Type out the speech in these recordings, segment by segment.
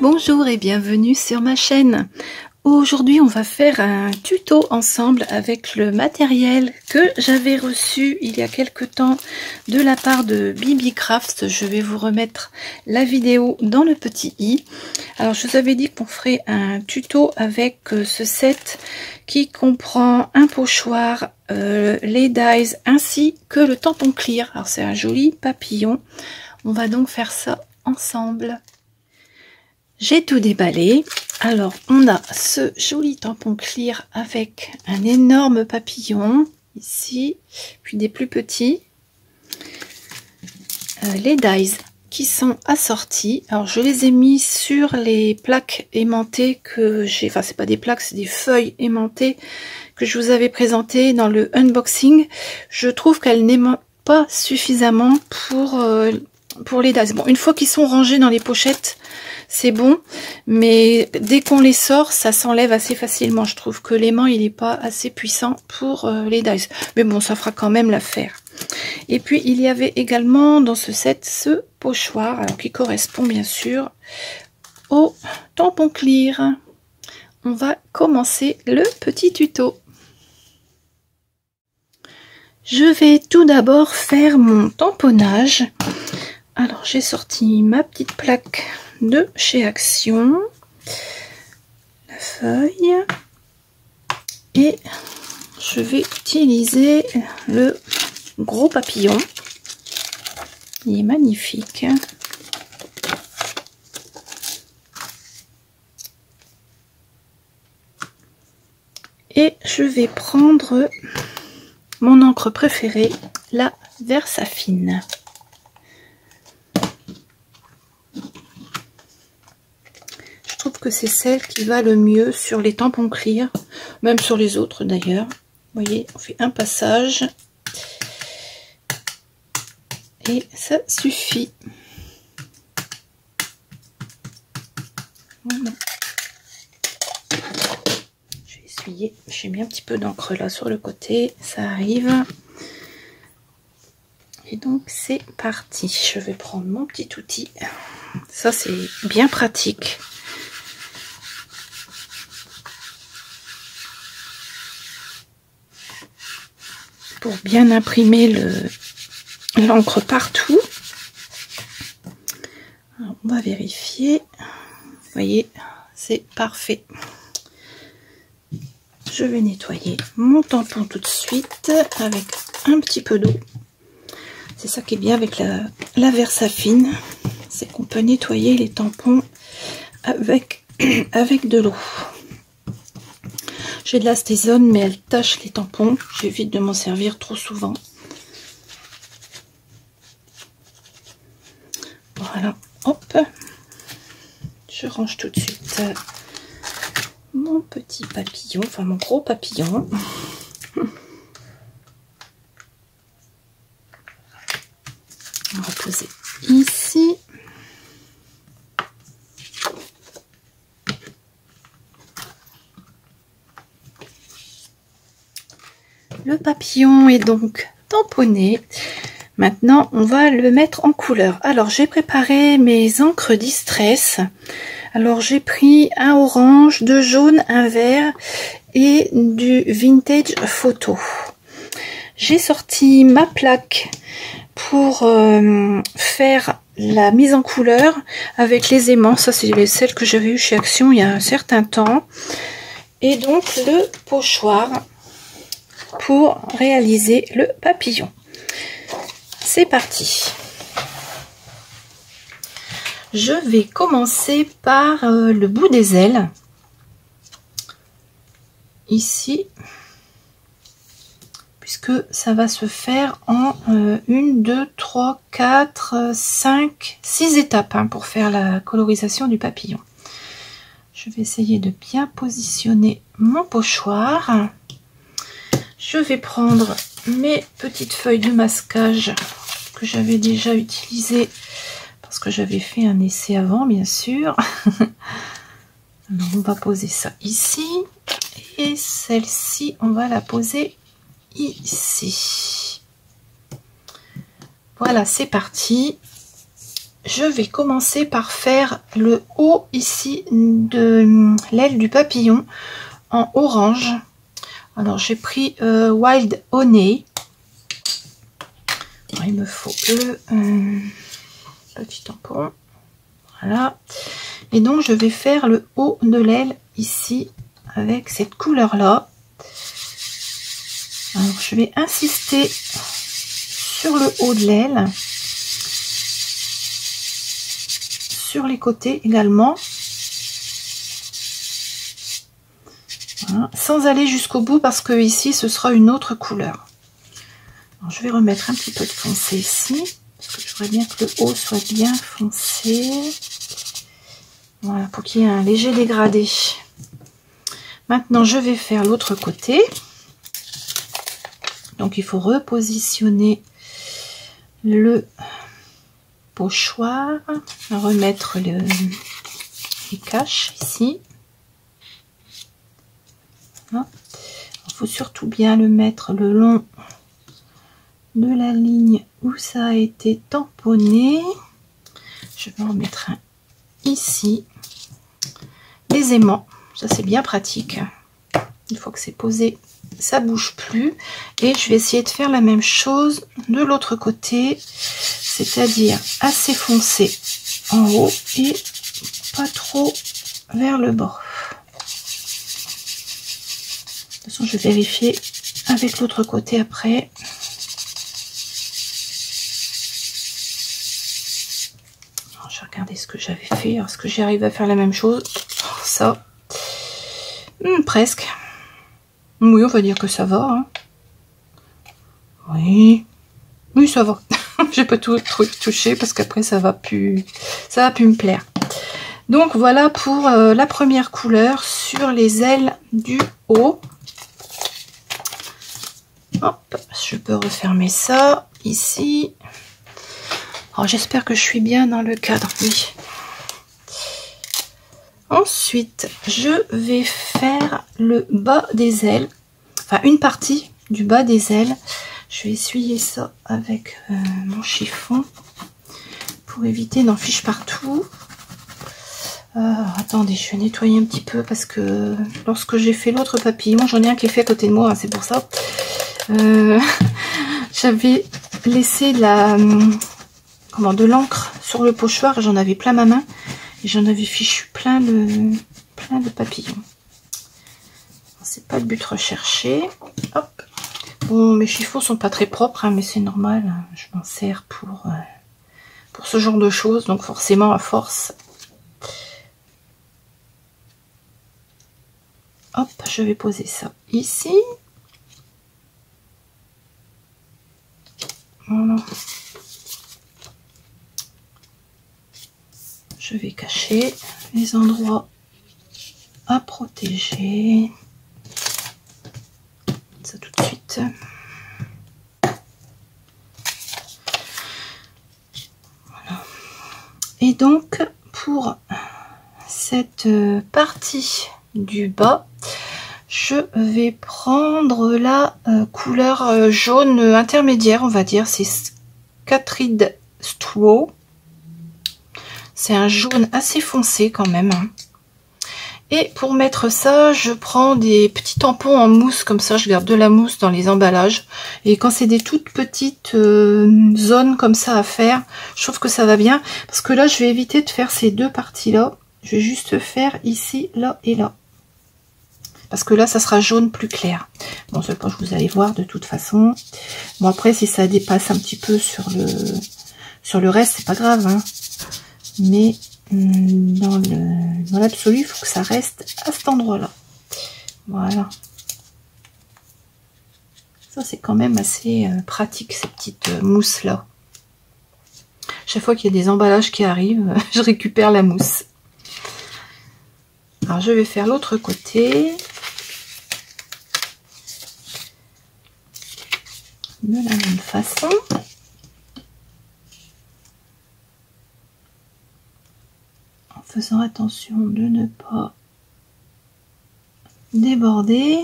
Bonjour et bienvenue sur ma chaîne. Aujourd'hui on va faire un tuto ensemble avec le matériel que j'avais reçu il y a quelque temps de la part de Bibi Crafts. Je vais vous remettre la vidéo dans le petit i. Alors je vous avais dit qu'on ferait un tuto avec ce set qui comprend un pochoir, les dies ainsi que le tampon clear. Alors c'est un joli papillon. On va donc faire ça ensemble. J'ai tout déballé. Alors on a ce joli tampon clear avec un énorme papillon ici, puis des plus petits, les dies qui sont assortis. Alors je les ai mis sur les plaques aimantées que j'ai, enfin c'est pas des plaques, c'est des feuilles aimantées que je vous avais présentées dans le unboxing. Je trouve qu'elles n'aimantent pas suffisamment pour les dies. Bon, une fois qu'ils sont rangés dans les pochettes, c'est bon, mais dès qu'on les sort, ça s'enlève assez facilement. Je trouve que l'aimant, il n'est pas assez puissant pour les dies. Mais bon, ça fera quand même l'affaire. Et puis, il y avait également dans ce set ce pochoir, alors qui correspond bien sûr au tampon clear. On va commencer le petit tuto. Je vais tout d'abord faire mon tamponnage. Alors, j'ai sorti ma petite plaque de chez Action, la feuille, et je vais utiliser le gros papillon. Il est magnifique. Et je vais prendre mon encre préférée, la Versafine. Que c'est celle qui va le mieux sur les tampons clear, même sur les autres d'ailleurs. Vous voyez, on fait un passage et ça suffit. Voilà. Je vais essuyer, j'ai mis un petit peu d'encre là sur le côté, ça arrive. Et donc c'est parti. Je vais prendre mon petit outil. Ça c'est bien pratique. Pour bien imprimer l'encre partout. Alors, on va vérifier. Vous voyez, c'est parfait. Je vais nettoyer mon tampon tout de suite avec un petit peu d'eau. C'est ça qui est bien avec la Versafine, c'est qu'on peut nettoyer les tampons avec de l'eau. J'ai de l'astésone, mais elle tache les tampons. J'évite de m'en servir trop souvent. Voilà, hop. Je range tout de suite mon petit papillon, enfin mon gros papillon. On va poser ici. Le papillon est donc tamponné. Maintenant, on va le mettre en couleur. Alors, j'ai préparé mes encres Distress. Alors, j'ai pris un orange, deux jaunes, un vert et du vintage photo. J'ai sorti ma plaque pour faire la mise en couleur avec les aimants. Ça, c'est celle que j'avais eue chez Action il y a un certain temps. Et donc, le pochoir pour réaliser le papillon. C'est parti. Je vais commencer par le bout des ailes. Ici. Puisque ça va se faire en 1, 2, 3, 4, 5, 6 étapes hein, pour faire la colorisation du papillon. Je vais essayer de bien positionner mon pochoir. Je vais prendre mes petites feuilles de masquage que j'avais déjà utilisées parce que j'avais fait un essai avant, bien sûr. Alors, on va poser ça ici et celle-ci, on va la poser ici. Voilà, c'est parti. je vais commencer par faire le haut ici de l'aile du papillon en orange. Alors j'ai pris Wild Honey. Alors, il me faut le petit tampon. Voilà. Et donc je vais faire le haut de l'aile ici avec cette couleur là. Alors je vais insister sur le haut de l'aile, sur les côtés également, voilà, sans aller jusqu'au bout parce que ici ce sera une autre couleur. Alors, je vais remettre un petit peu de foncé ici parce que je voudrais bien que le haut soit bien foncé, voilà, pour qu'il y ait un léger dégradé. Maintenant je vais faire l'autre côté, donc il faut repositionner le pochoir, remettre les caches ici. Il faut surtout bien le mettre le long de la ligne où ça a été tamponné. Je vais en mettre un ici, aisément, ça c'est bien pratique. Une fois que c'est posé, ça bouge plus. Et je vais essayer de faire la même chose de l'autre côté, c'est-à-dire assez foncé en haut et pas trop vers le bas. De toute façon, je vais vérifier avec l'autre côté après. Alors, je vais regarder ce que j'avais fait. Est-ce que j'arrive à faire la même chose? Ça, presque. Oui, on va dire que ça va. Hein. Oui, ça va. J'ai pas tout touché parce qu'après ça va plus me plaire. Donc voilà pour la première couleur sur les ailes du haut. Hop, je peux refermer ça ici. Alors j'espère que je suis bien dans le cadre. Oui. Ensuite, je vais faire le bas des ailes, enfin une partie du bas des ailes. Je vais essuyer ça avec mon chiffon pour éviter d'en fiche partout. Attendez, je vais nettoyer un petit peu parce que lorsque j'ai fait l'autre papillon, j'en ai un qui est fait à côté de moi, hein, c'est pour ça. J'avais laissé de l'encre sur le pochoir et j'en avais plein ma main. Et j'en avais fichu plein de papillons. C'est pas le but recherché. Hop. Bon, mes chiffons sont pas très propres, hein, mais c'est normal. Je m'en sers pour ce genre de choses. Donc forcément, à force. Hop, je vais poser ça ici. Voilà. Je vais cacher les endroits à protéger. Ça tout de suite. Voilà. Et donc, pour cette partie du bas, je vais prendre la couleur jaune intermédiaire, on va dire. C'est Catrid Straw. C'est un jaune assez foncé quand même. Et pour mettre ça, je prends des petits tampons en mousse, comme ça je garde de la mousse dans les emballages. Et quand c'est des toutes petites zones comme ça à faire, je trouve que ça va bien. Parce que là, je vais éviter de faire ces deux parties-là. Je vais juste faire ici, là et là. Parce que là, ça sera jaune plus clair. Bon, c'est pas que vous allez voir de toute façon. Bon, après, si ça dépasse un petit peu sur le reste, c'est pas grave, hein. Mais dans l'absolu, il faut que ça reste à cet endroit-là. Voilà. Ça, c'est quand même assez pratique, ces petites mousses-là. Chaque fois qu'il y a des emballages qui arrivent, je récupère la mousse. Alors, je vais faire l'autre côté. De la même façon. Faisant attention de ne pas déborder.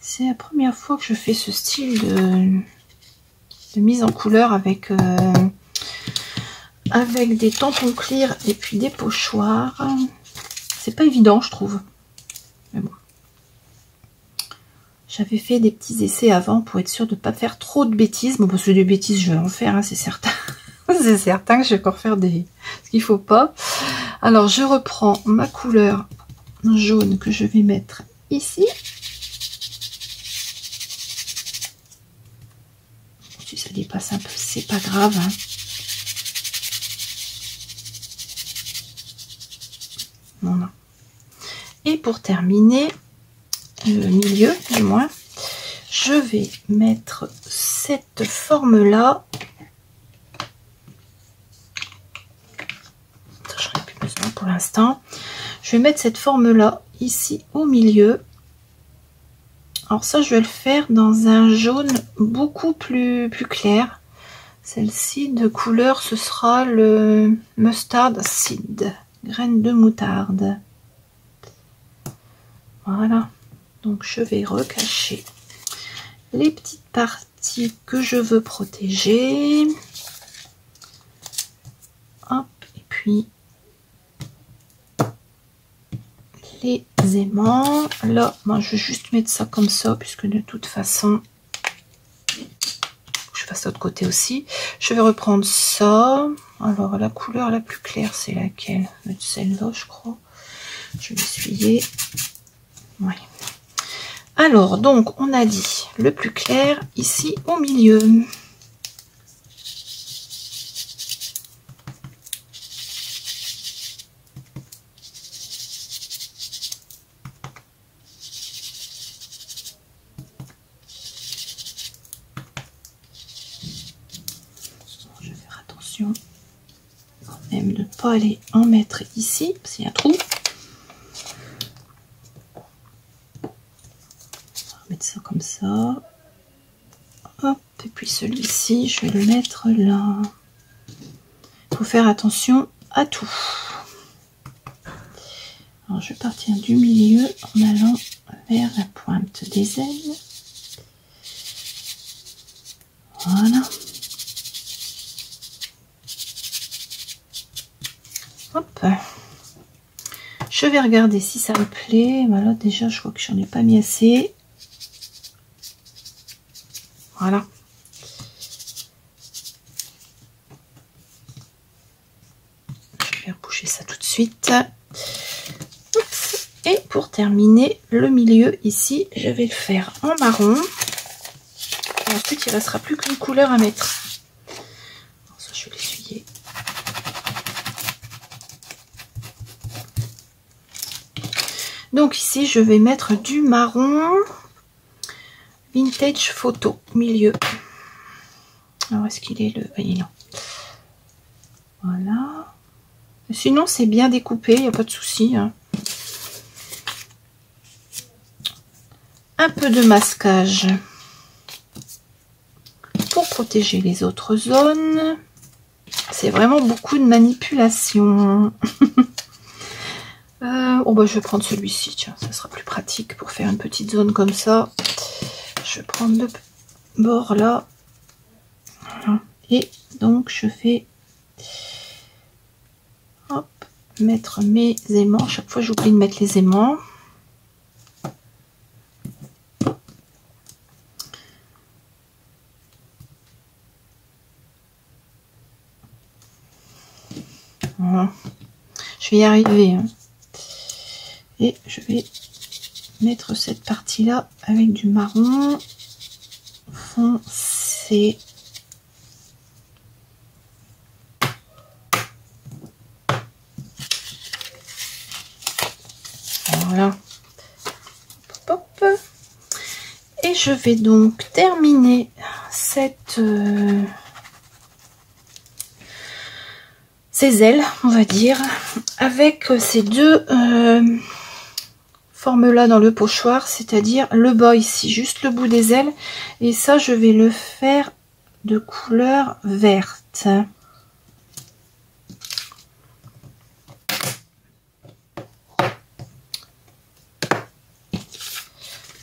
C'est la première fois que je fais ce style de mise en couleur avec avec des tampons clear et puis des pochoirs. C'est pas évident, je trouve. Mais bon. J'avais fait des petits essais avant pour être sûre de ne pas faire trop de bêtises. Bon, parce que des bêtises, je vais en faire, hein, c'est certain. C'est certain que je vais encore faire ce qu'il faut pas. Alors, je reprends ma couleur jaune que je vais mettre ici. Si ça dépasse un peu, c'est pas grave. Hein. Voilà. Et pour terminer, le milieu du moins, je vais mettre cette forme-là. Je n'en ai plus besoin pour l'instant. Je vais mettre cette forme-là ici au milieu. Alors ça, je vais le faire dans un jaune beaucoup plus clair. Celle-ci de couleur, ce sera le Mustard Seed, graine de moutarde. Voilà. Donc je vais recacher les petites parties que je veux protéger. Hop, et puis les aimants. Là, moi je vais juste mettre ça comme ça, puisque de toute façon, je fasse l'autre côté aussi. Je vais reprendre ça. Alors la couleur la plus claire, c'est laquelle? Celle-là, je crois. Je vais essuyer. Oui. Alors, donc, on a dit le plus clair ici au milieu. Je vais faire attention quand même de ne pas aller en mettre ici, parce qu'il y a un trou. Mettre ça comme ça. Hop, et puis celui-ci, je vais le mettre là. Il faut faire attention à tout. Alors, je vais partir du milieu en allant vers la pointe des ailes. Voilà. Hop. Je vais regarder si ça me plaît. Voilà, déjà, je crois que j'en ai pas mis assez. Voilà. Je vais bouger ça tout de suite. Oups. Et pour terminer, le milieu ici, je vais le faire en marron. Et ensuite, il ne restera plus qu'une couleur à mettre. Alors ça, je vais l'essuyer. Donc ici, je vais mettre du marron. Vintage photo, milieu. Alors, est-ce qu'il est le... Oui, non. Voilà. Sinon, c'est bien découpé, il n'y a pas de souci. Hein. Un peu de masquage pour protéger les autres zones. C'est vraiment beaucoup de manipulation. Oh bah, je vais prendre celui-ci, tiens, ça sera plus pratique pour faire une petite zone comme ça. Je vais prendre le bord là. Voilà. Et donc, je vais hop, mettre mes aimants. Chaque fois, j'oublie de mettre les aimants. Voilà. Je vais y arriver. Hein. Et je vais mettre cette partie-là avec du marron foncé. Voilà. Hop, hop. Et je vais donc terminer cette... ces ailes, on va dire, avec ces deux formes là dans le pochoir, c'est-à-dire le bas ici, juste le bout des ailes, et ça je vais le faire de couleur verte.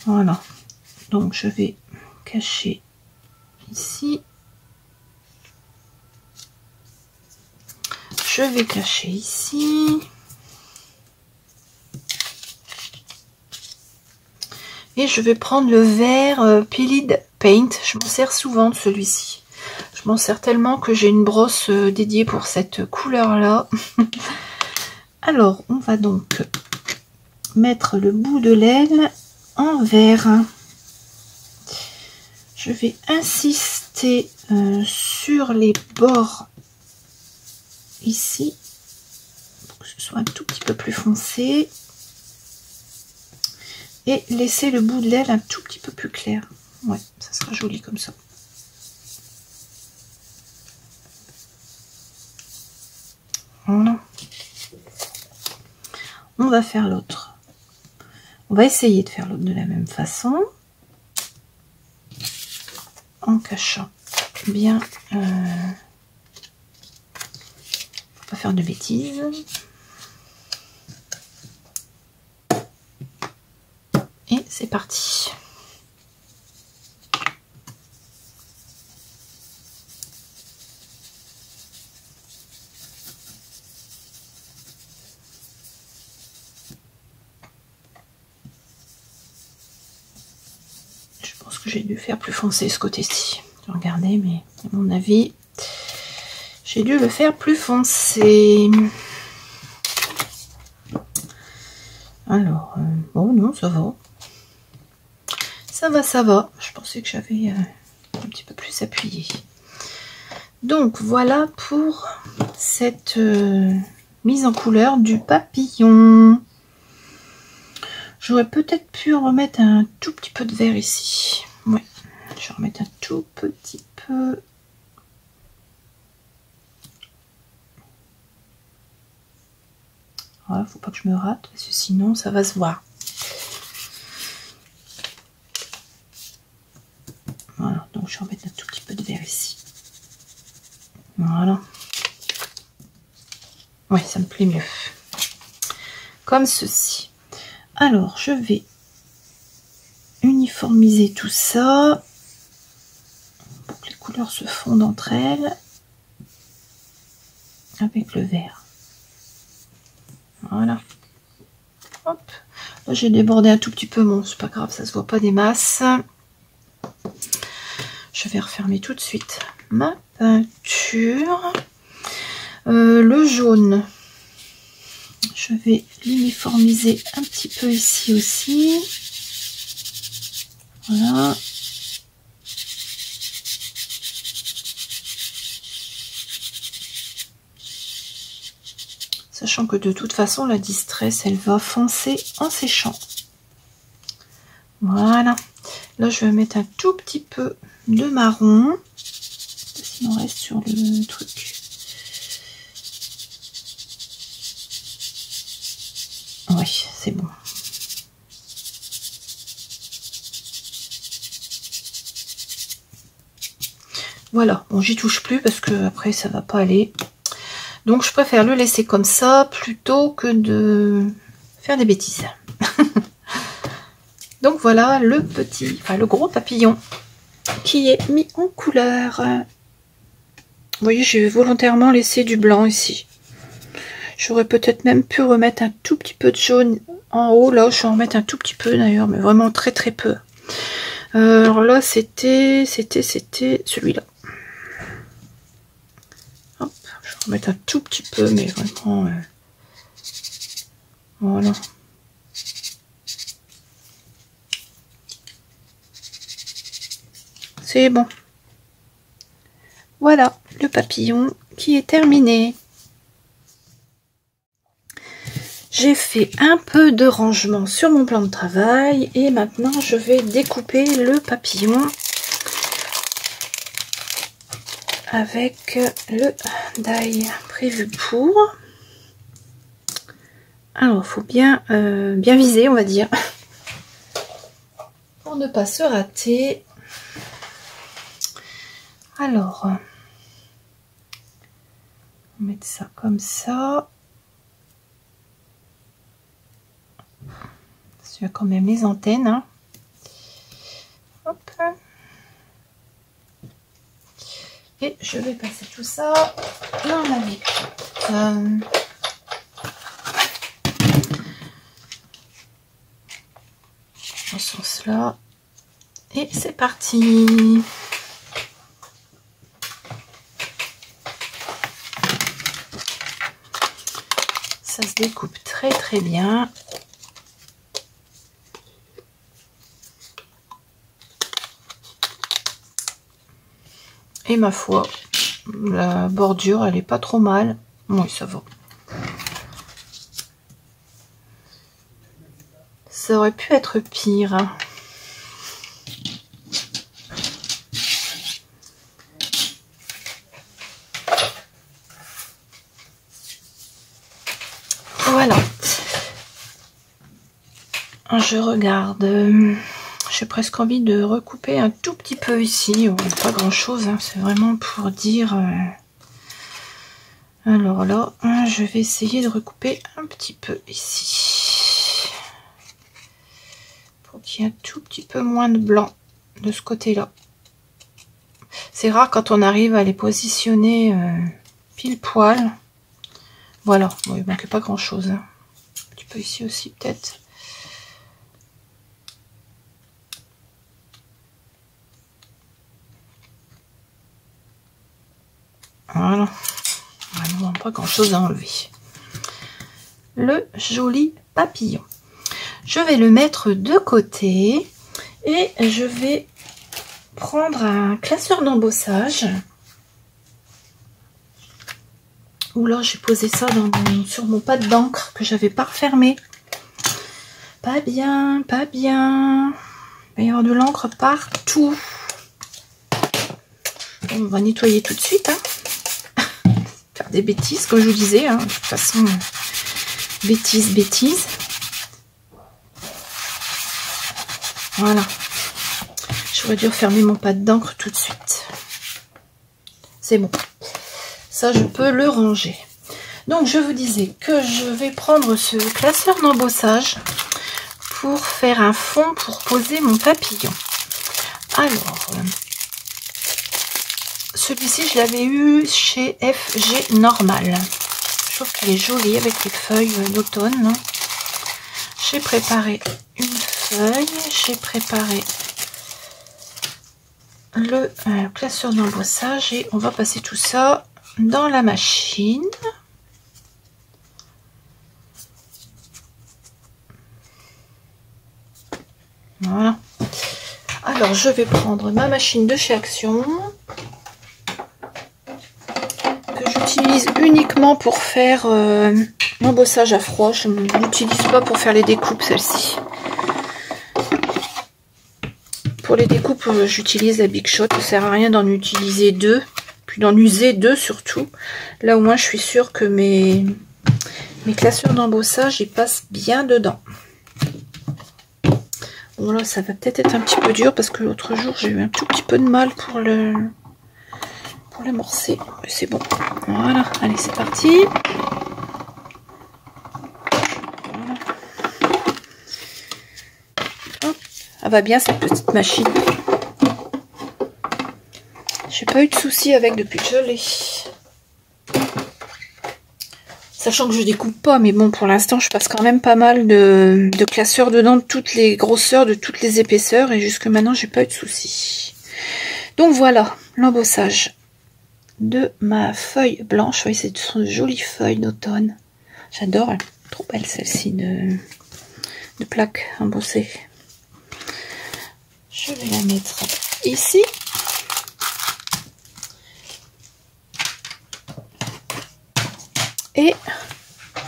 Voilà, donc je vais cacher ici. Je vais cacher ici. Et je vais prendre le vert Piled Paint. Je m'en sers souvent de celui-ci. Je m'en sers tellement que j'ai une brosse dédiée pour cette couleur-là. Alors, on va donc mettre le bout de l'aile en vert. Je vais insister sur les bords ici, pour que ce soit un tout petit peu plus foncé. Et laisser le bout de l'aile un tout petit peu plus clair. Ouais, ça sera joli comme ça. Voilà. On va faire l'autre. On va essayer de faire l'autre de la même façon. En cachant bien. Faut pas faire de bêtises. Et c'est parti. Je pense que j'ai dû faire plus foncé ce côté-ci. Regardez, mais à mon avis, j'ai dû le faire plus foncé. Alors, bon, non, ça va. Ça va. Je pensais que j'avais un petit peu plus appuyé. Donc, voilà pour cette mise en couleur du papillon. J'aurais peut-être pu remettre un tout petit peu de vert ici. Ouais, je vais remettre un tout petit peu. Voilà, faut pas que je me rate, parce que sinon ça va se voir. Voilà, donc je vais remettre un tout petit peu de vert ici. Voilà. Oui, ça me plaît mieux. Comme ceci. Alors, je vais uniformiser tout ça pour que les couleurs se fondent entre elles avec le vert. Voilà. Hop. Là, j'ai débordé un tout petit peu. Bon, c'est pas grave, ça se voit pas des masses. Je vais refermer tout de suite ma peinture. Le jaune, je vais l'uniformiser un petit peu ici aussi. Voilà. Sachant que de toute façon, la distress, elle va foncer en séchant. Voilà. Là, je vais mettre un tout petit peu de marron. Sinon, on reste sur le truc. Oui, c'est bon. Voilà, bon, j'y touche plus parce que après ça va pas aller. Donc je préfère le laisser comme ça plutôt que de faire des bêtises. Donc voilà le petit, enfin le gros papillon qui est mis en couleur. Vous voyez, j'ai volontairement laissé du blanc ici. J'aurais peut-être même pu remettre un tout petit peu de jaune en haut. Là, je vais en remettre un tout petit peu d'ailleurs, mais vraiment très très peu. Alors là, c'était celui-là. Hop, je vais en remettre un tout petit peu, mais vraiment... voilà. C'est bon. Voilà, le papillon qui est terminé. J'ai fait un peu de rangement sur mon plan de travail et maintenant je vais découper le papillon avec le die prévu pour. Alors, il faut bien viser, on va dire, pour ne pas se rater. Alors, on va mettre ça comme ça. Il y a quand même les antennes. Hein. Hop. Et je vais passer tout ça dans la dans ce sens-là. Et c'est parti. Ça se découpe très très bien. Et ma foi, la bordure, elle est pas trop mal. Oui, ça va. Ça aurait pu être pire. Voilà. Je regarde. J'ai presque envie de recouper un tout petit peu ici. Oh, pas grand chose, hein. C'est vraiment pour dire. Alors là, je vais essayer de recouper un petit peu ici. Pour qu'il y ait un tout petit peu moins de blanc de ce côté-là. C'est rare quand on arrive à les positionner pile poil. Voilà, bon, il manquait pas grand chose. Hein. Un petit peu ici aussi peut-être. Voilà. Vraiment pas grand chose à enlever. Le joli papillon. Je vais le mettre de côté et je vais prendre un classeur d'embossage. Ouh là, j'ai posé ça sur mon pad d'encre que j'avais pas refermé. Pas bien, pas bien. Il va y avoir de l'encre partout. On va nettoyer tout de suite. Hein. Faire des bêtises, comme je vous disais. Hein. De toute façon, bêtises. Voilà. J'aurais dû refermer mon pad d'encre tout de suite. C'est bon. Ça, je peux le ranger. Donc, je vous disais que je vais prendre ce classeur d'embossage pour faire un fond pour poser mon papillon. Alors, celui-ci, je l'avais eu chez FG Normal. Je trouve qu'il est joli avec les feuilles d'automne. J'ai préparé une feuille. J'ai préparé le classeur d'embossage et on va passer tout ça dans la machine. Voilà. Alors, je vais prendre ma machine de chez Action. Que j'utilise uniquement pour faire l'embossage à froid. Je ne l'utilise pas pour faire les découpes, celle-ci. Pour les découpes, j'utilise la Big Shot. Ça ne sert à rien d'en utiliser deux. Puis d'en user deux surtout. Là, au moins, je suis sûre que mes classeurs d'embossage, ils passent bien dedans. Bon, là, ça va peut-être être un petit peu dur parce que l'autre jour, j'ai eu un tout petit peu de mal pour l'amorcer. C'est bon. Voilà. Allez, c'est parti. Voilà. Hop. Elle va bien, cette petite machine. J'ai pas eu de soucis avec depuis que je l'ai. Sachant que je découpe pas, mais bon, pour l'instant, je passe quand même pas mal de classeurs dedans, de toutes les grosseurs, de toutes les épaisseurs, et jusque maintenant, j'ai pas eu de soucis. Donc voilà, l'embossage de ma feuille blanche. Vous voyez, ce sont de jolies feuilles d'automne. J'adore, elle est trop belle celle-ci de plaques embossées. Je vais la mettre ici. Et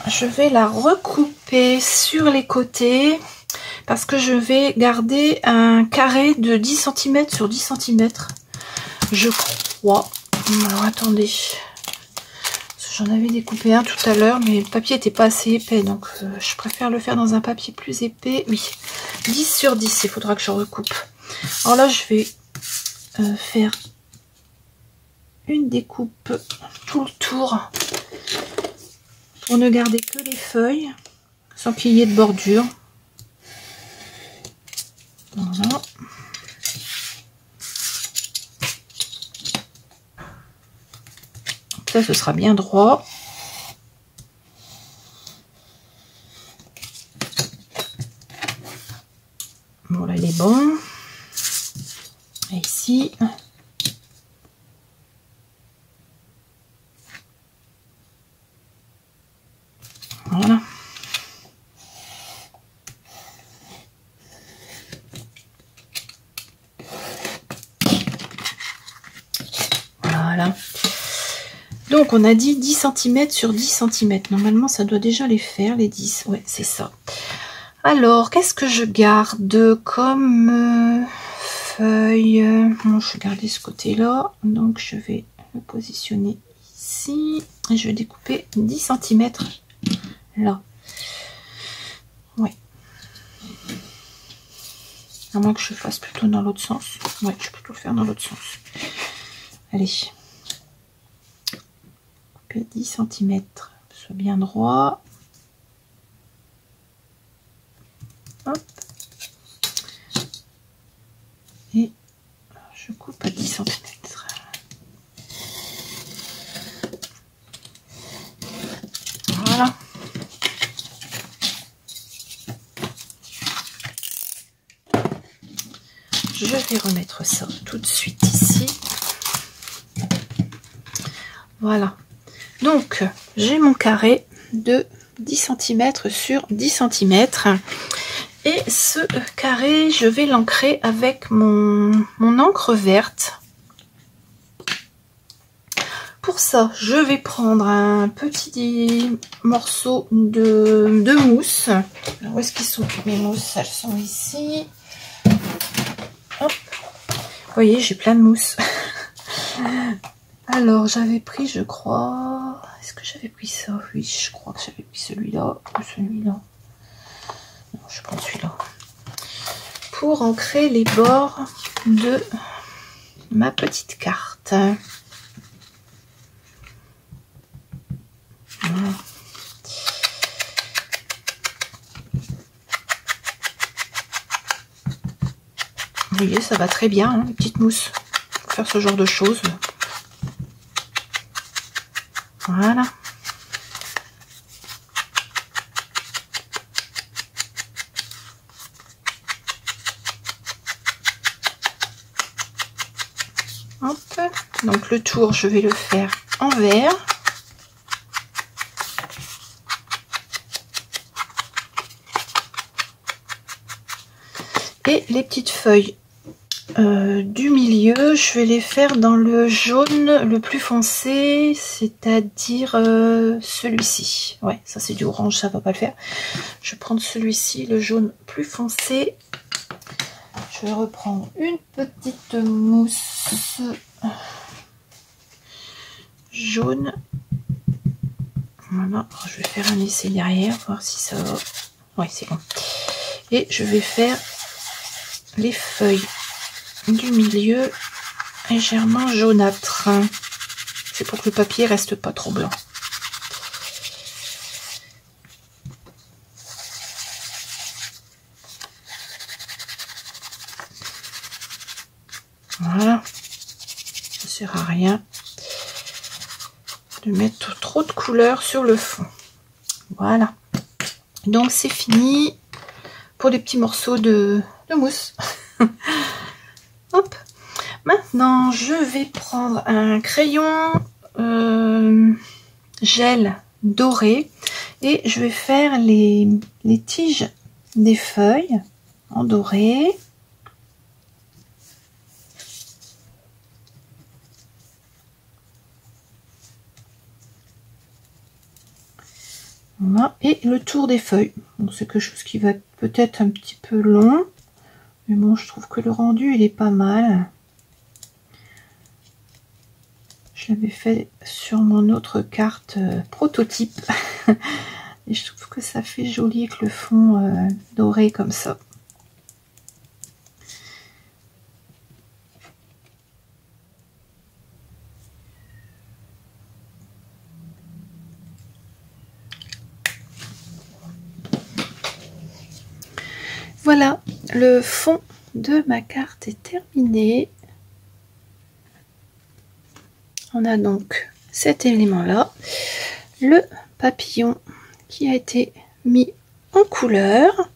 je vais la recouper sur les côtés parce que je vais garder un carré de 10 cm sur 10 cm. Je crois. Alors attendez. J'en avais découpé un tout à l'heure, mais le papier n'était pas assez épais. Donc je préfère le faire dans un papier plus épais. Oui, 10 sur 10, il faudra que je recoupe. Alors là, je vais faire une découpe tout le tour. Pour ne garder que les feuilles, sans qu'il y ait de bordure. Voilà. Ça, ce sera bien droit. Bon, là, il est bon. Et ici. Voilà. Voilà. Donc, on a dit 10 cm sur 10 cm. Normalement, ça doit déjà les faire, les 10. Ouais, c'est ça. Alors, qu'est-ce que je garde comme feuille? Bon, je vais garder ce côté-là. Donc, je vais le positionner ici. Et je vais découper 10 cm là. Ouais. À moins que je fasse plutôt dans l'autre sens. Ouais, je peux plutôt le faire dans l'autre sens. Allez. Couper 10 cm. Soit bien droit. Hop. Et je coupe à 10 cm. Voilà. Je vais remettre ça tout de suite ici. Voilà. Donc, j'ai mon carré de 10 cm sur 10 cm. Et ce carré, je vais l'ancrer avec mon encre verte. Pour ça, je vais prendre un petit morceau de mousse. Alors, où est-ce qu'ils sont mes mousses? Elles sont ici. Hop. Vous voyez, j'ai plein de mousse. Alors, j'avais pris, je crois... Est-ce que j'avais pris ça? Oui, je crois que j'avais pris celui-là ou celui-là. Non, je prends celui-là. Pour ancrer les bords de ma petite carte. Voilà. Vous voyez, ça va très bien, hein, les petites mousses. Pour faire ce genre de choses. Voilà. Hop. Donc le tour, je vais le faire en vert. Et les petites feuilles du milieu, je vais les faire dans le jaune le plus foncé, c'est-à-dire celui-ci. Ouais, ça c'est du orange, ça va pas le faire. Je vais prendre celui-ci, le jaune plus foncé. Je vais reprendre une petite mousse jaune. Voilà, je vais faire un essai derrière, voir si ça va. Ouais, c'est bon. Et je vais faire les feuilles du milieu légèrement jaunâtre. C'est pour que le papier reste pas trop blanc. Voilà. Ça sert à rien de mettre trop de couleurs sur le fond. Voilà. Donc c'est fini pour les petits morceaux de mousse. Hop. Maintenant, je vais prendre un crayon gel doré et je vais faire les tiges des feuilles en doré. Voilà. Et le tour des feuilles. Donc c'est quelque chose qui va être peut-être un petit peu long. Mais bon, je trouve que le rendu, il est pas mal. Je l'avais fait sur mon autre carte prototype. Et je trouve que ça fait joli avec le fond doré comme ça. Voilà, le fond de ma carte est terminé. On a donc cet élément-là, le papillon qui a été mis en couleur.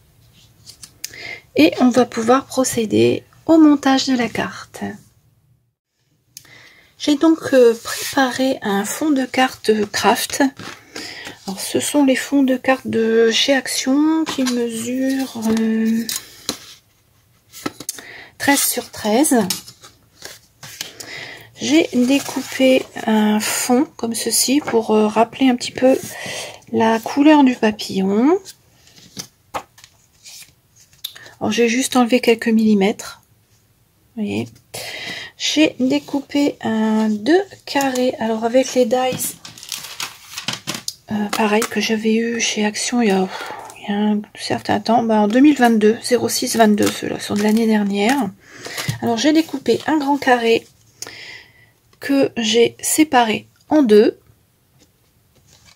et on va pouvoir procéder au montage de la carte. J'ai donc préparé un fond de carte craft. Alors, ce sont les fonds de carte de chez Action qui mesurent 13 sur 13. J'ai découpé un fond comme ceci pour rappeler un petit peu la couleur du papillon. Alors j'ai juste enlevé quelques millimètres. Vous voyez. J'ai découpé deux carrés. Alors avec les dies, pareil que j'avais eu chez Action il y a un certain temps, en 2022, 06-22, ceux-là sont de l'année dernière. Alors j'ai découpé un grand carré que j'ai séparé en deux.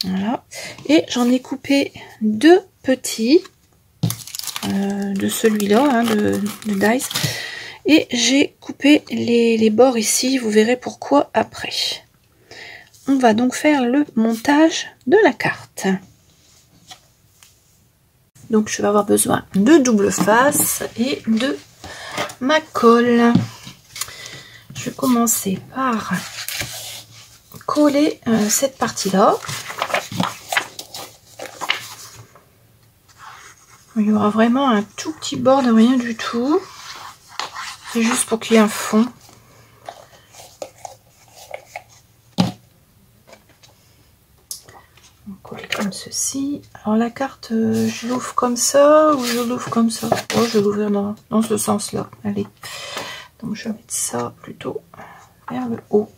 Voilà. Et j'en ai coupé deux petits de celui-là, hein, de dice. Et j'ai coupé les bords ici, vous verrez pourquoi après. On va donc faire le montage de la carte. Donc je vais avoir besoin de double face et de ma colle. Je vais commencer par coller cette partie-là. Il y aura vraiment un tout petit bord de rien du tout. C'est juste pour qu'il y ait un fond. On va coller comme ceci. Alors la carte, je l'ouvre comme ça ou je l'ouvre comme ça? Oh, je l'ouvre dans ce sens-là. Allez. Donc je vais mettre ça plutôt vers le haut.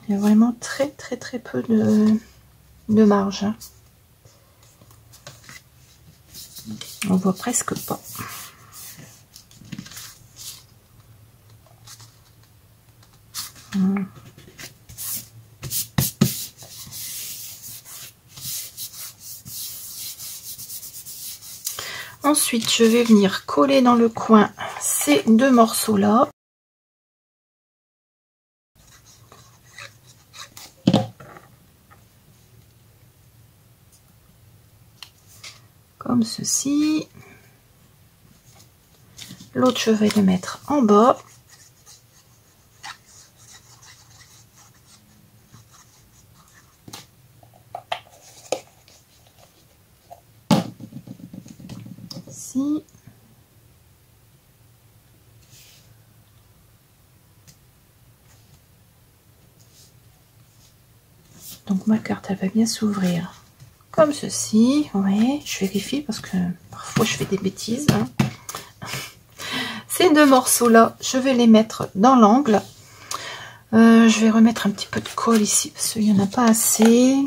Il y a vraiment très peu de marge. Hein. On voit presque pas. Ensuite, je vais venir coller dans le coin ces deux morceaux-là. Comme ceci. L'autre, je vais le mettre en bas. Ici. Donc ma carte, elle va bien s'ouvrir comme ceci. Oui, je vérifie parce que parfois je fais des bêtises. Hein. Ces deux morceaux-là, je vais les mettre dans l'angle. Je vais remettre un petit peu de colle ici parce qu'il n'y en a pas assez.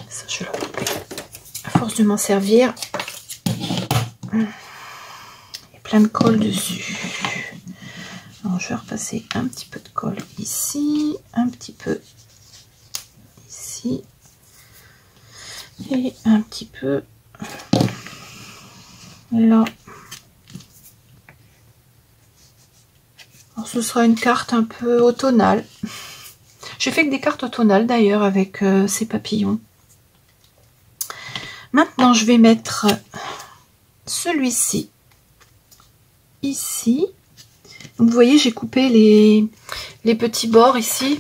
Ça, je vais le couper. À force de m'en servir, il y a plein de colle dessus. Alors, je vais repasser un petit peu de colle ici, un petit peu ici et un petit peu là. Alors, ce sera une carte un peu automnale. J'ai fait que des cartes automnales d'ailleurs avec ces papillons. Maintenant, je vais mettre celui-ci ici. Donc, vous voyez, j'ai coupé les petits bords ici.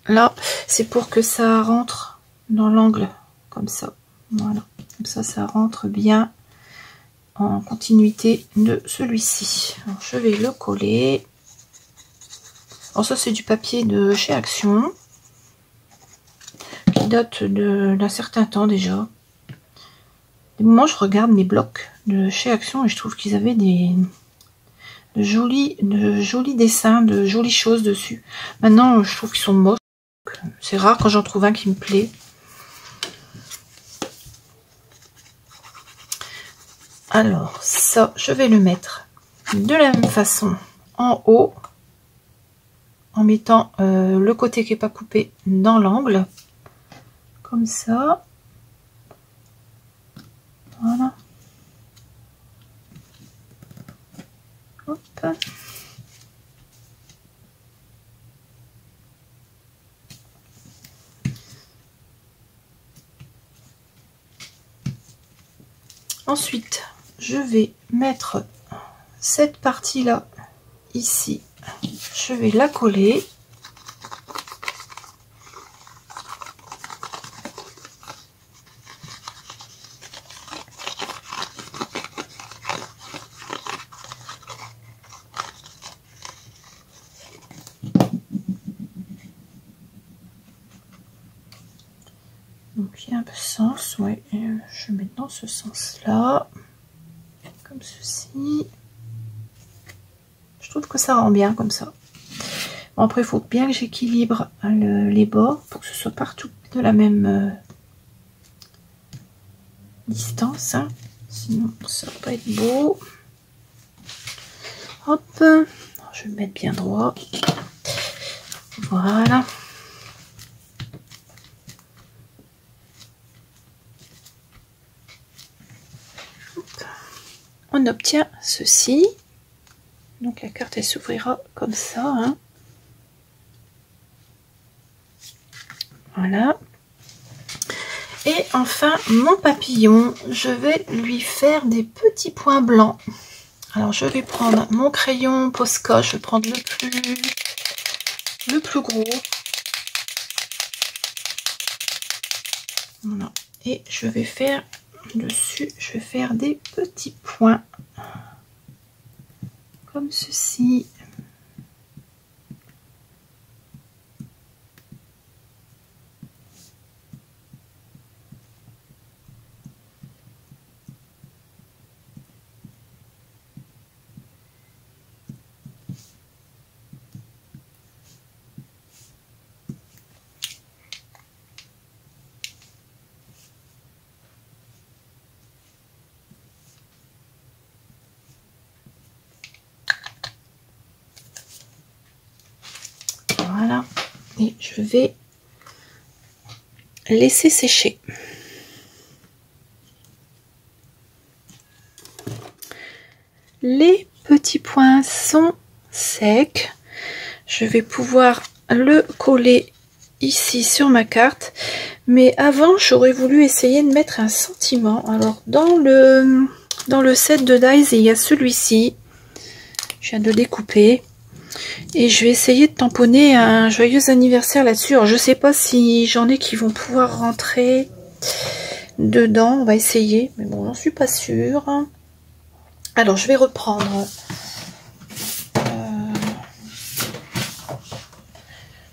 Là, c'est pour que ça rentre dans l'angle comme ça. Voilà, comme ça rentre bien en continuité de celui-ci. Je vais le coller. Alors ça, c'est du papier de chez Action qui date d'un certain temps déjà. Des moments, je regarde mes blocs de chez Action et je trouve qu'ils avaient de jolis dessins, de jolies choses dessus. Maintenant, je trouve qu'ils sont moches. C'est rare quand j'en trouve un qui me plaît. Alors, ça, je vais le mettre de la même façon en haut, en mettant le côté qui n'est pas coupé dans l'angle, comme ça. Voilà. Hop. Ensuite, je vais mettre cette partie-là ici. Je vais la coller. Donc il y a un peu de sens, ouais, je vais mettre dans ce sens-là, comme ceci. Je trouve que ça rend bien comme ça. Bon, après, il faut bien que j'équilibre les bords pour que ce soit partout de la même distance, hein. Sinon ça va pas être beau. Hop, je vais me mettre bien droit. Voilà. On obtient ceci. Donc la carte elle s'ouvrira comme ça, hein. Voilà. Et enfin mon papillon, je vais lui faire des petits points blancs. Alors je vais prendre mon crayon Posca, je vais prendre le plus gros. Voilà. Et je vais faire dessus, je vais faire des petits points comme ceci. Voilà, et je vais laisser sécher. Les petits points sont secs. Je vais pouvoir le coller ici sur ma carte. Mais avant, j'aurais voulu essayer de mettre un sentiment. Alors, dans le set de dies, il y a celui-ci. Je viens de le découper. Et je vais essayer de tamponner un joyeux anniversaire là-dessus. Alors, je sais pas si j'en ai qui vont pouvoir rentrer dedans. On va essayer. Mais bon, j'en suis pas sûre. Alors, je vais reprendre.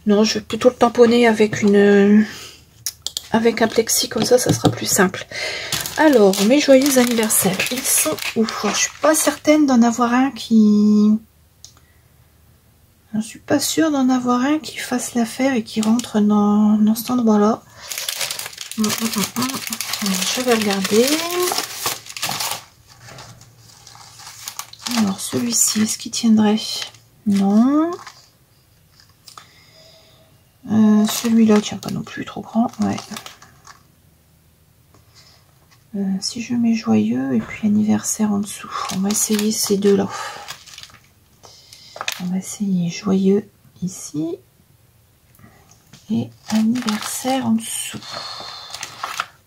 Non, je vais plutôt le tamponner avec avec un plexi, comme ça sera plus simple. Alors, mes joyeux anniversaires, ils sont où? Je suis pas certaine d'en avoir un qui... Je suis pas sûre d'en avoir un qui fasse l'affaire et qui rentre dans cet endroit-là. Je vais regarder. Alors, celui-ci, est-ce qu'il tiendrait? Non. Celui-là tient pas non plus, trop grand. Ouais. Si je mets joyeux et puis anniversaire en dessous, on va essayer ces deux-là. On va essayer joyeux ici et anniversaire en dessous.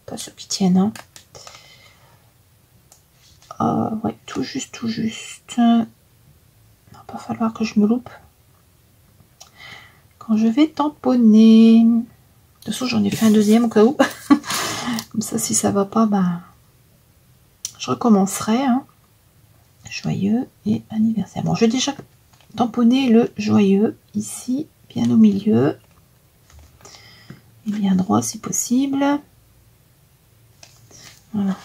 Pas ceux qui tiennent, hein. Ouais, tout juste, tout juste. Il va pas falloir que je me loupe quand je vais tamponner. De toute façon, j'en ai fait un deuxième au cas où. Comme ça, si ça va pas, bah, je recommencerai, hein. Joyeux et anniversaire. Bon, je vais déjà tamponner le joyeux ici, bien au milieu. Et bien droit si possible. Voilà.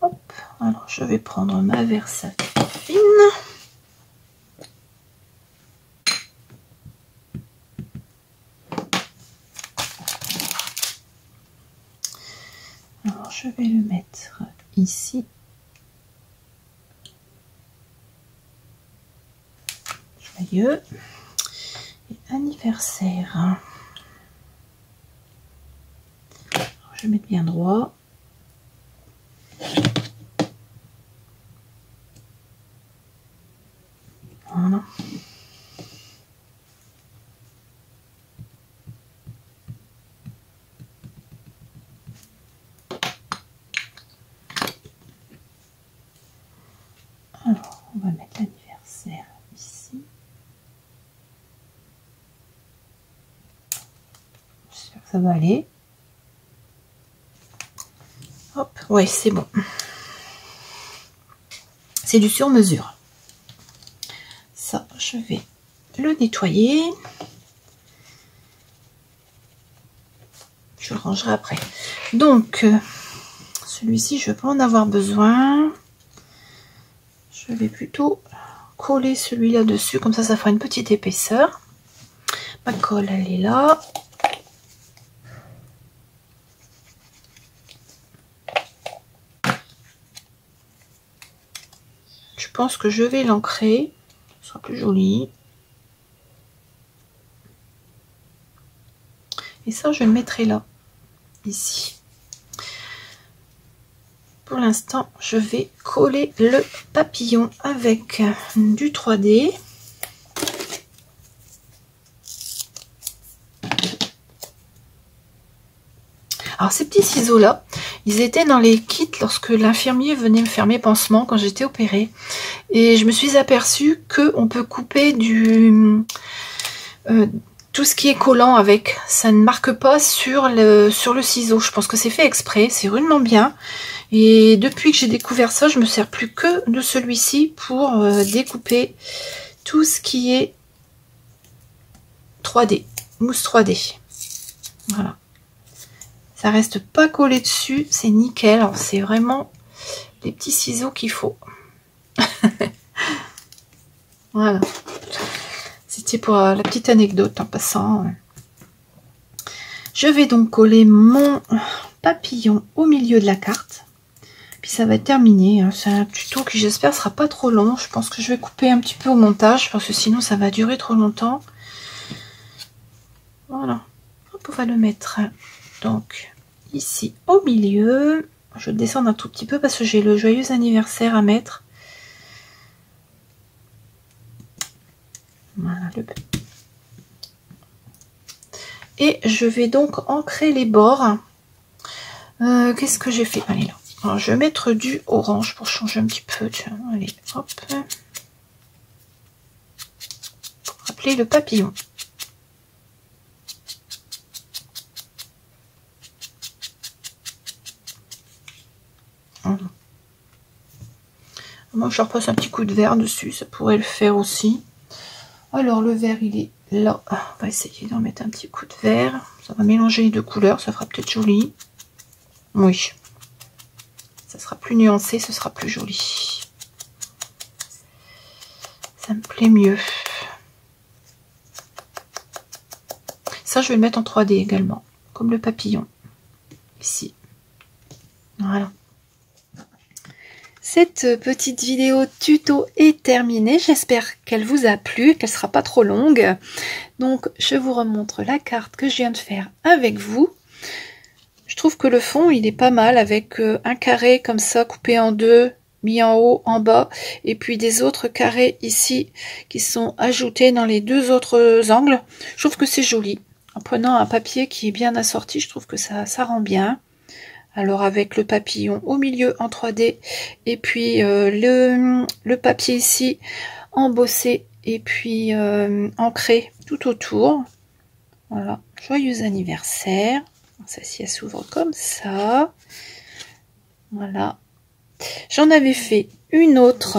Hop. Alors, je vais prendre ma Versafine. Alors, je vais le mettre ici. Joyeux. Et anniversaire. Alors, je vais mettre bien droit. Voilà. On va mettre l'anniversaire ici. J'espère que ça va aller. Hop, ouais, c'est bon. C'est du sur-mesure. Ça, je vais le nettoyer. Je le rangerai après. Donc, celui-ci, je vais pas en avoir besoin. Je vais plutôt coller celui-là dessus. Comme ça fera une petite épaisseur. Ma colle, elle est là. Je pense que je vais l'ancrer. Ce sera plus joli. Et ça, je le mettrai là. Ici. Pour l'instant, je vais coller le papillon avec du 3D. Alors ces petits ciseaux là, ils étaient dans les kits lorsque l'infirmier venait me faire mes pansements quand j'étais opérée. Et je me suis aperçue qu'on peut couper du tout ce qui est collant avec. Ça ne marque pas sur le ciseau. Je pense que c'est fait exprès, c'est rudement bien. Et depuis que j'ai découvert ça, je me sers plus que de celui-ci pour découper tout ce qui est 3D, mousse 3D. Voilà. Ça reste pas collé dessus, c'est nickel. Alors c'est vraiment les petits ciseaux qu'il faut. Voilà. C'était pour la petite anecdote en passant. Je vais donc coller mon papillon au milieu de la carte. Puis ça va être terminé. C'est un tuto qui, j'espère, sera pas trop long. Je pense que je vais couper un petit peu au montage parce que sinon ça va durer trop longtemps. Voilà. Hop, on va le mettre donc ici au milieu. Je vais descendre un tout petit peu parce que j'ai le joyeux anniversaire à mettre. Voilà. Et je vais donc ancrer les bords. Qu'est-ce que j'ai fait? Allez là. Alors, je vais mettre du orange pour changer un petit peu. Tiens, allez, hop. Pour rappeler le papillon. Voilà. Moi, je repasse un petit coup de vert dessus. Ça pourrait le faire aussi. Alors, le vert, il est là. On va essayer d'en mettre un petit coup de vert. Ça va mélanger les deux couleurs. Ça fera peut-être joli. Oui. Ça sera plus nuancé, ce sera plus joli. Ça me plaît mieux. Ça, je vais le mettre en 3D également, comme le papillon. Ici. Voilà. Cette petite vidéo tuto est terminée. J'espère qu'elle vous a plu, qu'elle ne sera pas trop longue. Donc, je vous remontre la carte que je viens de faire avec vous. Je trouve que le fond, il est pas mal avec un carré comme ça, coupé en deux, mis en haut, en bas, et puis des autres carrés ici qui sont ajoutés dans les deux autres angles. Je trouve que c'est joli. En prenant un papier qui est bien assorti, je trouve que ça rend bien. Alors avec le papillon au milieu en 3D, et puis le papier ici embossé, et puis ancré tout autour. Voilà, joyeux anniversaire. Celle-ci, elle s'ouvre comme ça. Voilà. J'en avais fait une autre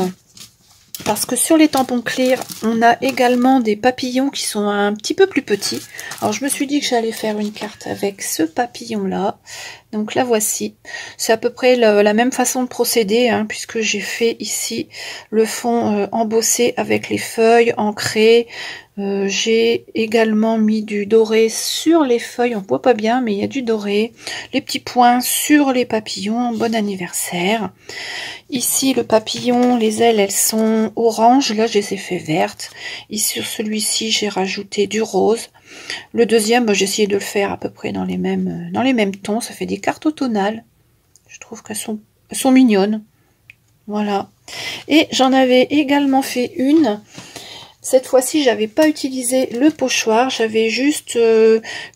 parce que sur les tampons clear, on a également des papillons qui sont un petit peu plus petits. Alors, je me suis dit que j'allais faire une carte avec ce papillon-là. Donc, la voici. C'est à peu près la même façon de procéder, hein, puisque j'ai fait ici le fond embossé avec les feuilles ancrées. J'ai également mis du doré sur les feuilles, on ne voit pas bien mais il y a du doré, les petits points sur les papillons, bon anniversaire. Ici le papillon, les ailes elles sont orange, là je les ai fait vertes. Ici sur celui-ci j'ai rajouté du rose. Le deuxième, j'ai essayé de le faire à peu près dans les mêmes tons, ça fait des cartes automnales. Je trouve qu'elles sont mignonnes. Voilà. Et j'en avais également fait une. Cette fois-ci, j'avais pas utilisé le pochoir, j'avais juste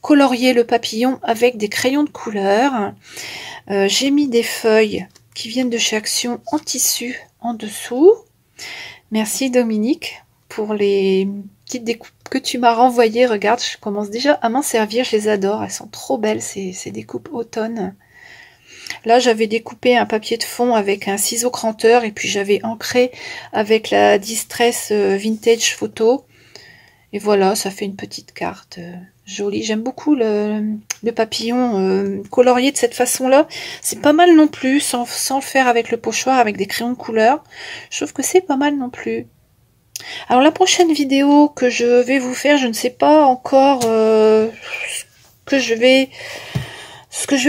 colorié le papillon avec des crayons de couleur. J'ai mis des feuilles qui viennent de chez Action en tissu en dessous. Merci Dominique pour les petites découpes que tu m'as renvoyées. Regarde, je commence déjà à m'en servir, je les adore, elles sont trop belles ces découpes automne. Là, j'avais découpé un papier de fond avec un ciseau cranteur et puis j'avais ancré avec la Distress Vintage Photo. Et voilà, ça fait une petite carte jolie. J'aime beaucoup le papillon colorié de cette façon-là. C'est pas mal non plus, sans le faire avec le pochoir, avec des crayons de couleur. Je trouve que c'est pas mal non plus. Alors la prochaine vidéo que je vais vous faire, je ne sais pas encore ce que je vais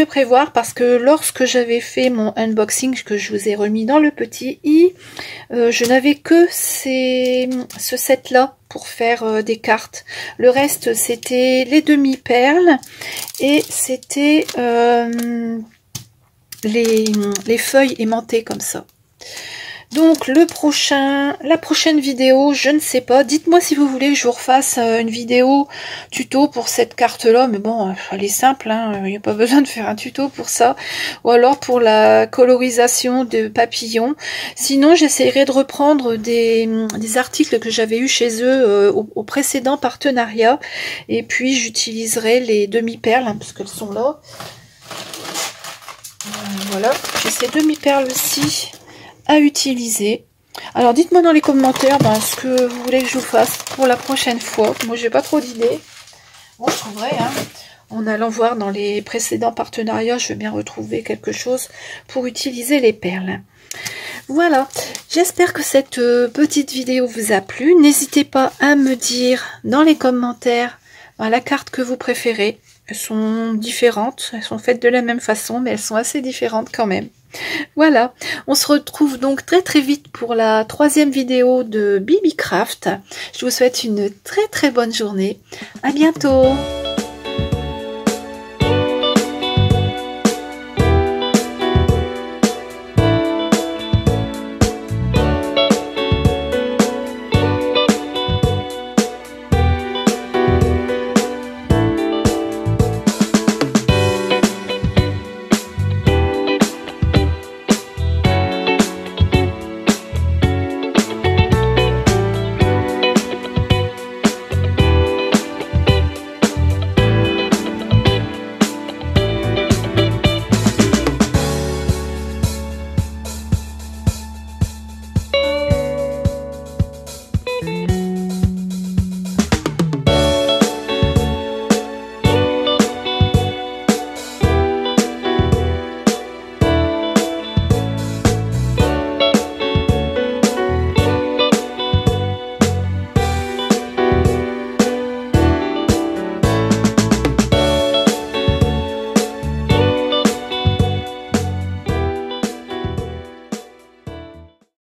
prévoir, parce que lorsque j'avais fait mon unboxing que je vous ai remis dans le petit i, je n'avais que ce set là pour faire des cartes. Le reste c'était les demi-perles et c'était les feuilles aimantées comme ça. Donc la prochaine vidéo, je ne sais pas. Dites-moi si vous voulez que je vous refasse une vidéo tuto pour cette carte-là. Mais bon, elle est simple, hein, il n'y a pas besoin de faire un tuto pour ça. Ou alors pour la colorisation de papillons. Sinon, j'essaierai de reprendre des articles que j'avais eu chez eux au précédent partenariat. Et puis, j'utiliserai les demi-perles, hein, parce qu'elles sont là. Voilà, j'ai ces demi-perles aussi à utiliser. Alors dites-moi dans les commentaires ce que vous voulez que je vous fasse pour la prochaine fois. Moi j'ai pas trop d'idées. Bon, je trouverai, hein, en allant voir dans les précédents partenariats, je vais bien retrouver quelque chose pour utiliser les perles. Voilà, j'espère que cette petite vidéo vous a plu. N'hésitez pas à me dire dans les commentaires la carte que vous préférez. Elles sont différentes, elles sont faites de la même façon, mais elles sont assez différentes quand même. Voilà, on se retrouve donc très vite pour la 3e vidéo de Bibi Craft. Je vous souhaite une très bonne journée. À bientôt.